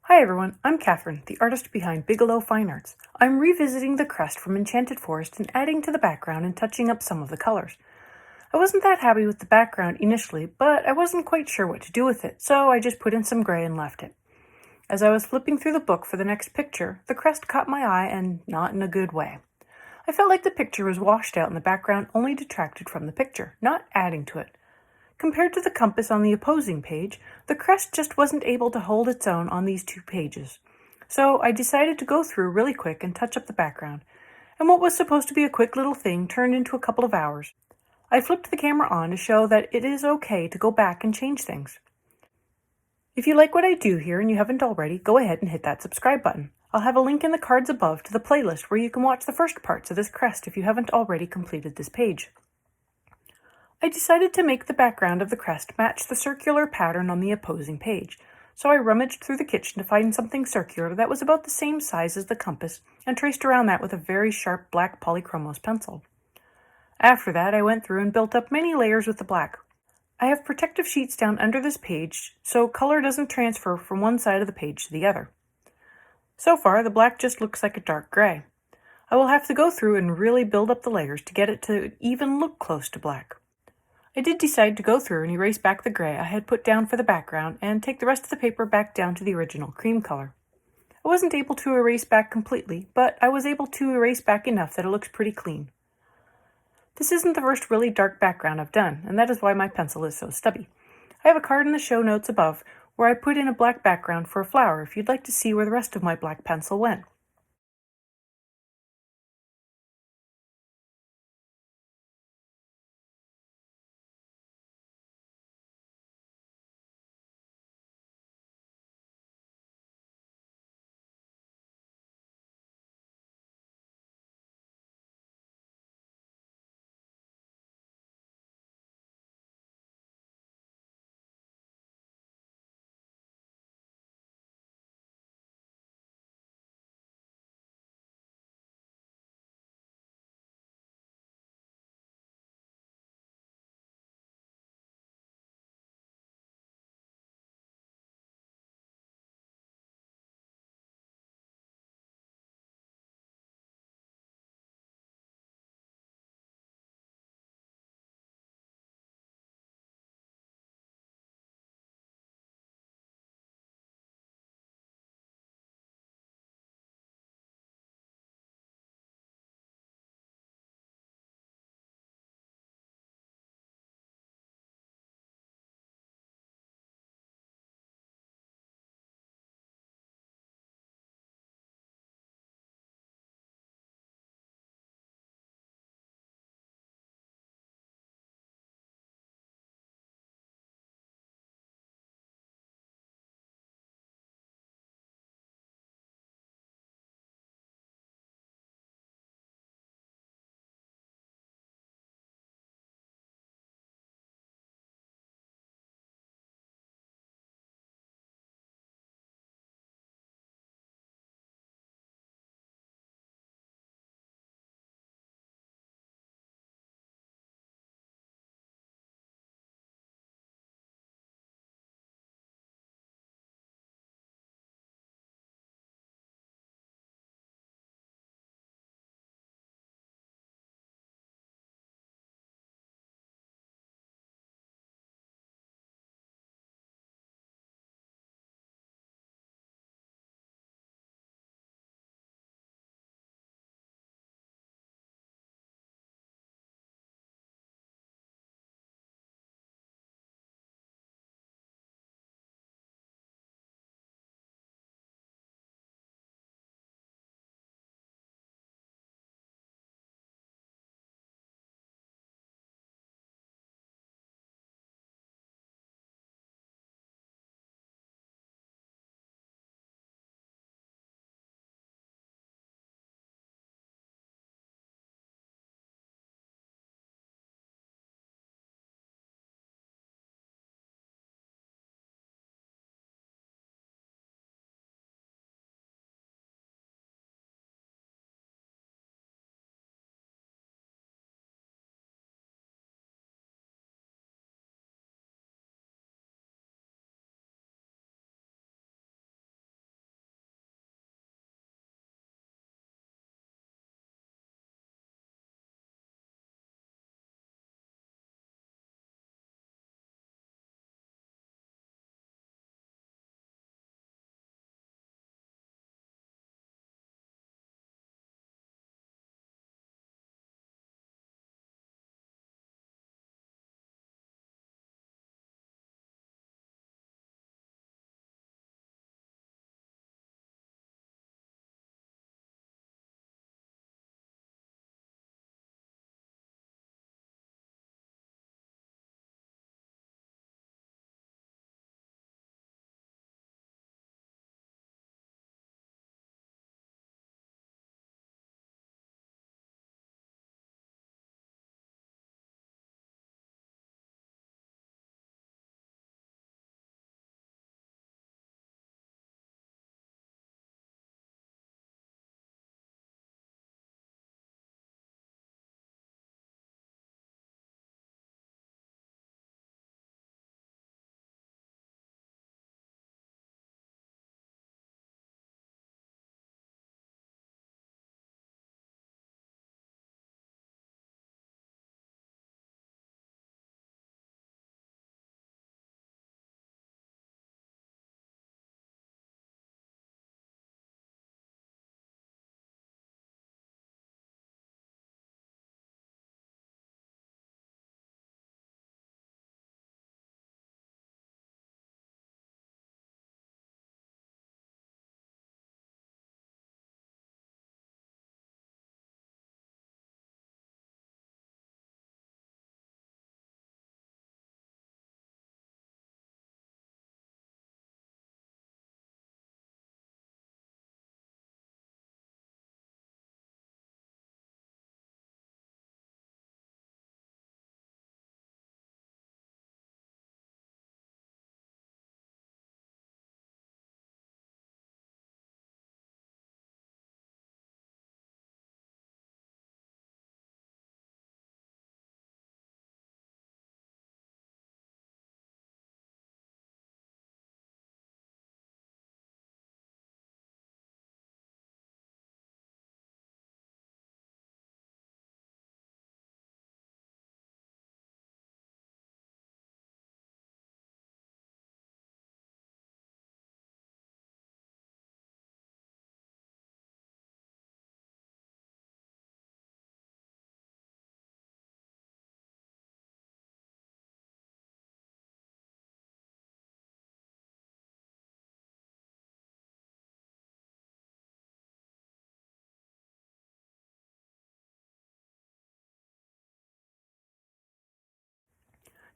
Hi everyone, I'm Catherine, the artist behind Bigelow Fine Arts. I'm revisiting the crest from Enchanted Forest and adding to the background and touching up some of the colors. I wasn't that happy with the background initially, but I wasn't quite sure what to do with it, so I just put in some gray and left it. As I was flipping through the book for the next picture, the crest caught my eye and not in a good way. I felt like the picture was washed out and the background only detracted from the picture, not adding to it. Compared to the compass on the opposing page, the crest just wasn't able to hold its own on these two pages. So I decided to go through really quick and touch up the background, and what was supposed to be a quick little thing turned into a couple of hours. I flipped the camera on to show that it is okay to go back and change things. If you like what I do here and you haven't already, go ahead and hit that subscribe button. I'll have a link in the cards above to the playlist where you can watch the first parts of this crest if you haven't already completed this page. I decided to make the background of the crest match the circular pattern on the opposing page, so I rummaged through the kitchen to find something circular that was about the same size as the compass and traced around that with a very sharp black polychromos pencil. After that, I went through and built up many layers with the black. I have protective sheets down under this page so color doesn't transfer from one side of the page to the other. So far, the black just looks like a dark gray. I will have to go through and really build up the layers to get it to even look close to black. I did decide to go through and erase back the gray I had put down for the background and take the rest of the paper back down to the original cream color. I wasn't able to erase back completely, but I was able to erase back enough that it looks pretty clean. This isn't the first really dark background I've done, and that is why my pencil is so stubby. I have a card in the show notes above where I put in a black background for a flower if you'd like to see where the rest of my black pencil went.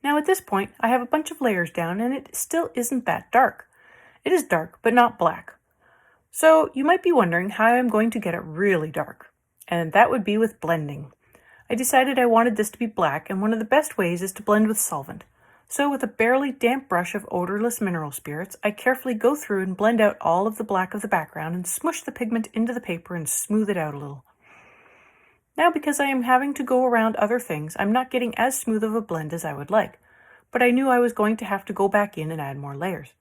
Now at this point, I have a bunch of layers down and it still isn't that dark. It is dark, but not black. So you might be wondering how I'm going to get it really dark. And that would be with blending. I decided I wanted this to be black, and one of the best ways is to blend with solvent. So with a barely damp brush of odorless mineral spirits, I carefully go through and blend out all of the black of the background and smush the pigment into the paper and smooth it out a little. Now because I am having to go around other things, I'm not getting as smooth of a blend as I would like, but I knew I was going to have to go back in and add more layers.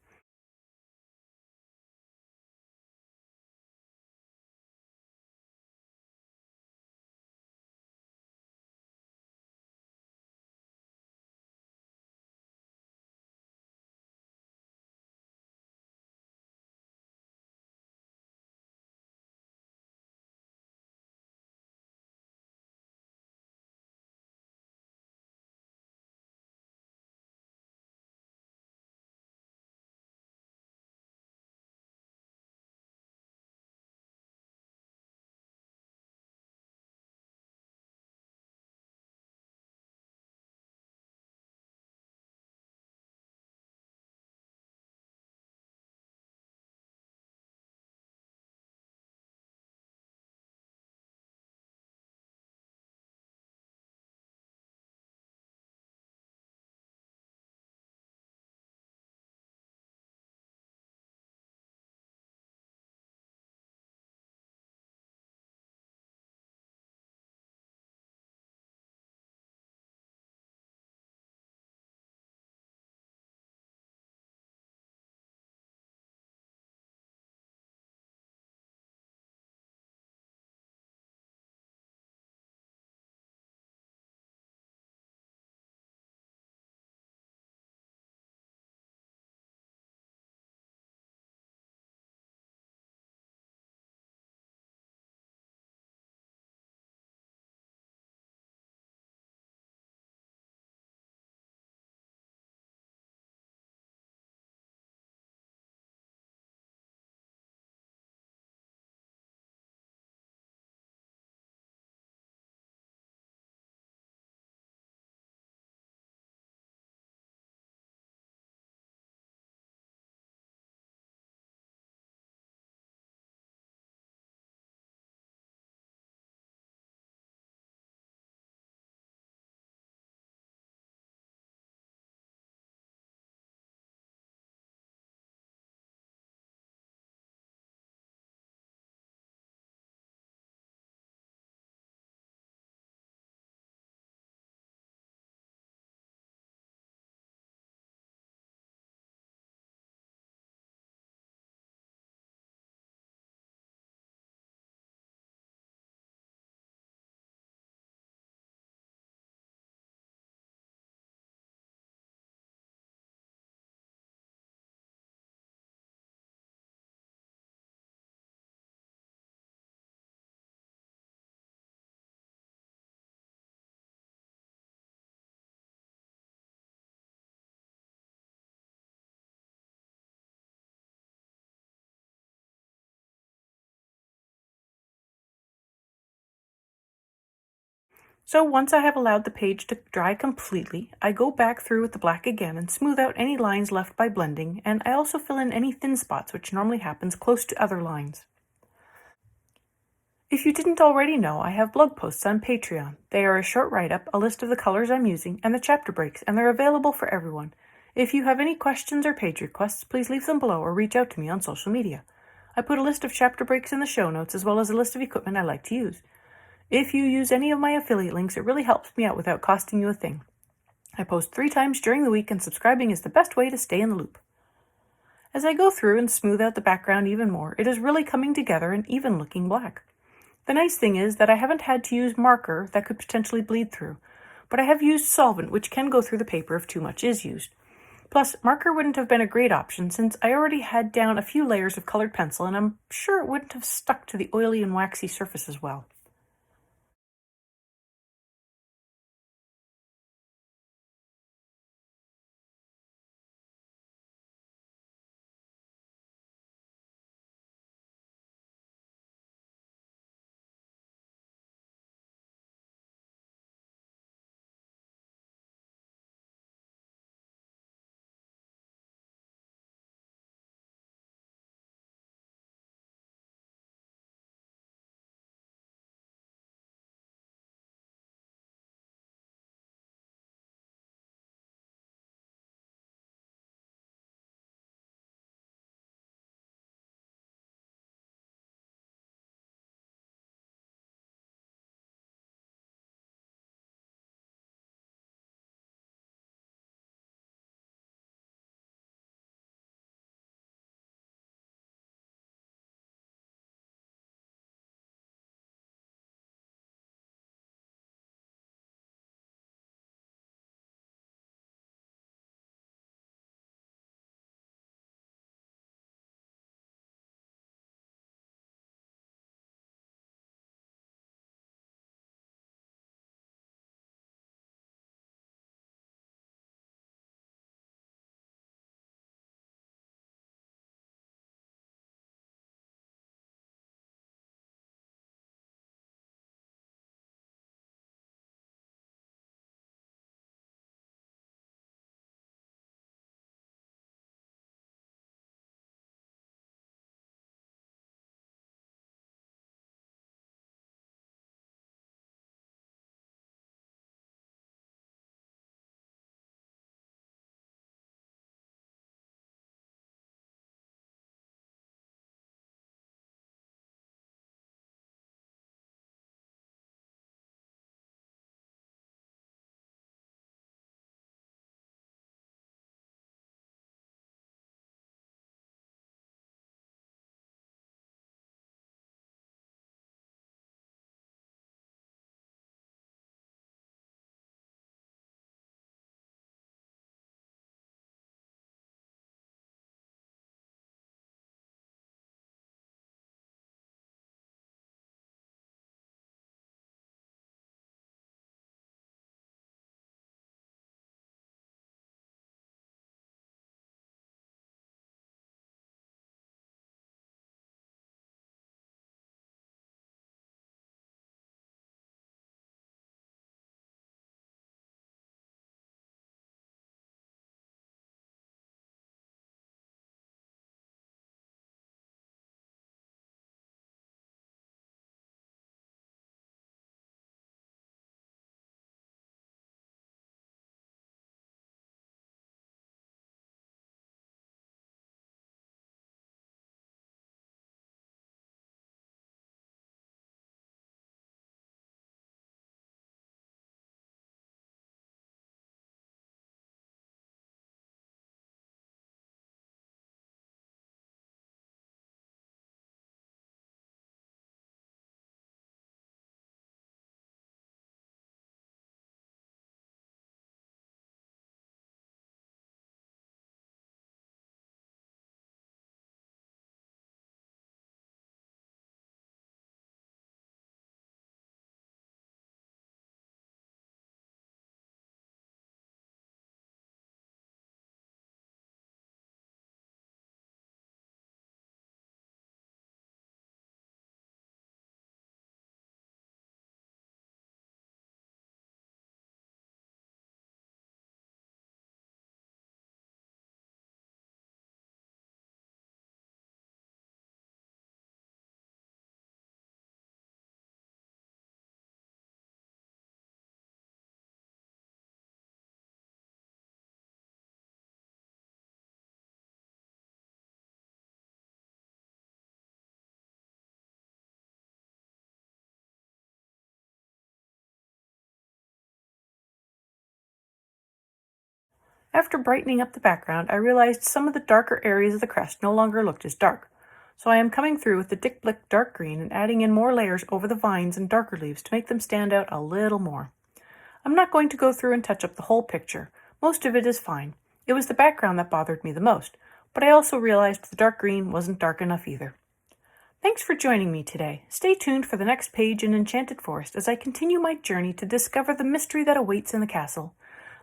So once I have allowed the page to dry completely, I go back through with the black again and smooth out any lines left by blending, and I also fill in any thin spots which normally happens close to other lines. If you didn't already know, I have blog posts on Patreon. They are a short write-up, a list of the colors I'm using, and the chapter breaks, and they're available for everyone. If you have any questions or page requests, please leave them below or reach out to me on social media. I put a list of chapter breaks in the show notes as well as a list of equipment I like to use. If you use any of my affiliate links, it really helps me out without costing you a thing. I post 3 times during the week, and subscribing is the best way to stay in the loop. As I go through and smooth out the background even more, it is really coming together and even looking black. The nice thing is that I haven't had to use marker that could potentially bleed through, but I have used solvent, which can go through the paper if too much is used. Plus, marker wouldn't have been a great option since I already had down a few layers of colored pencil, and I'm sure it wouldn't have stuck to the oily and waxy surface as well. After brightening up the background, I realized some of the darker areas of the crest no longer looked as dark. So I am coming through with the Dick Blick dark green and adding in more layers over the vines and darker leaves to make them stand out a little more. I'm not going to go through and touch up the whole picture. Most of it is fine. It was the background that bothered me the most, but I also realized the dark green wasn't dark enough either. Thanks for joining me today. Stay tuned for the next page in Enchanted Forest as I continue my journey to discover the mystery that awaits in the castle.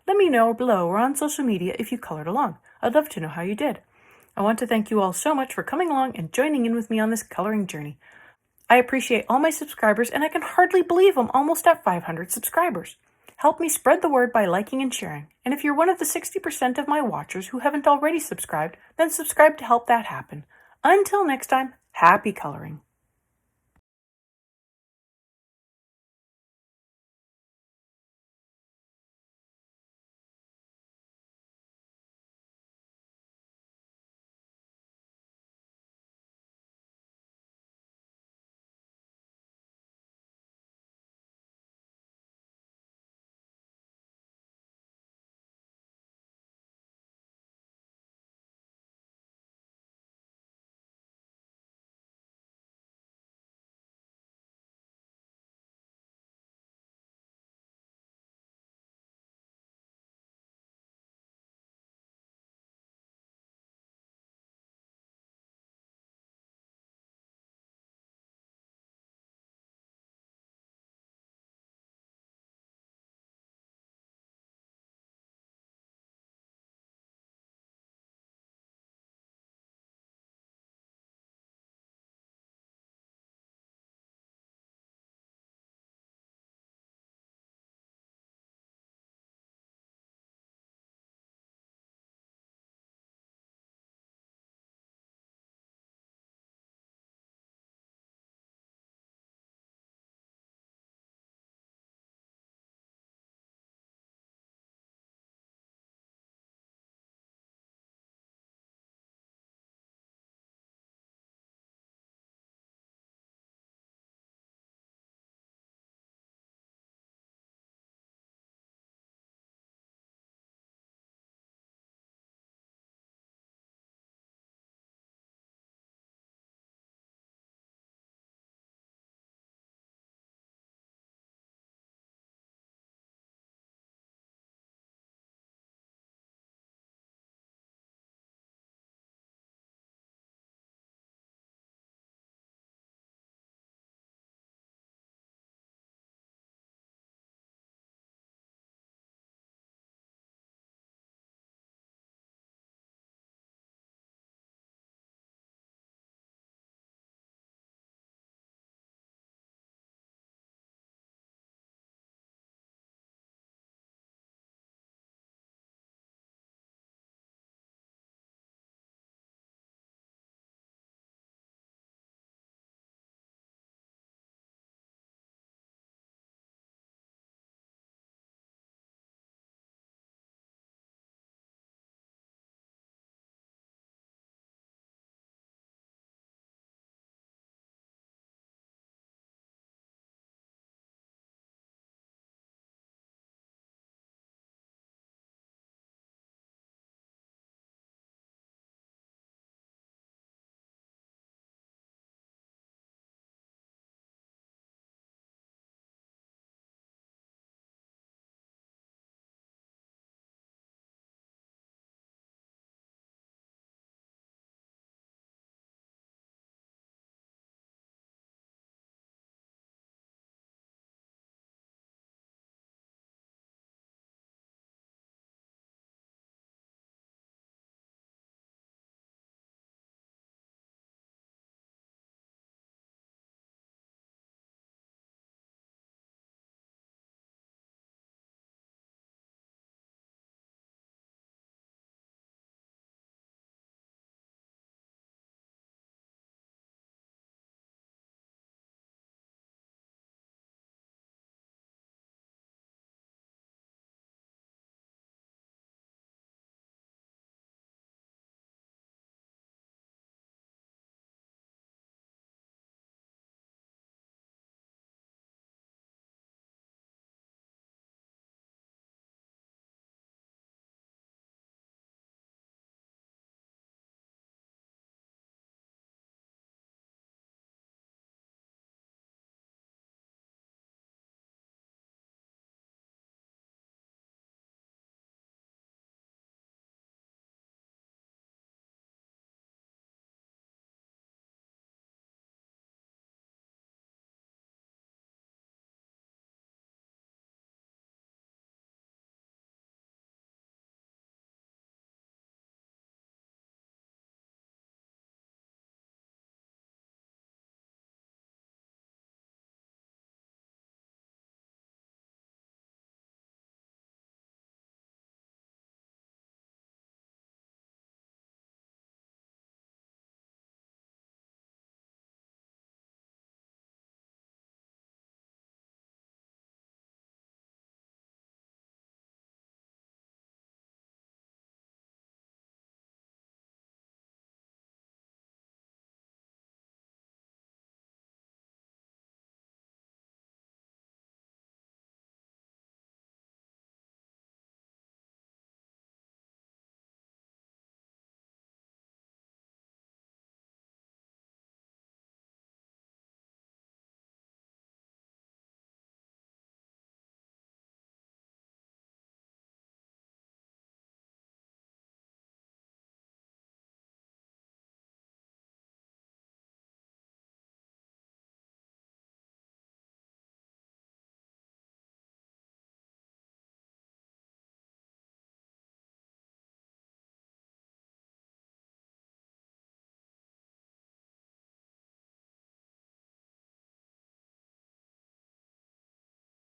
Let me know below or on social media if you colored along. I'd love to know how you did. I want to thank you all so much for coming along and joining in with me on this coloring journey. I appreciate all my subscribers, and I can hardly believe I'm almost at 500 subscribers. Help me spread the word by liking and sharing. And if you're one of the 60% of my watchers who haven't already subscribed, then subscribe to help that happen. Until next time, happy coloring.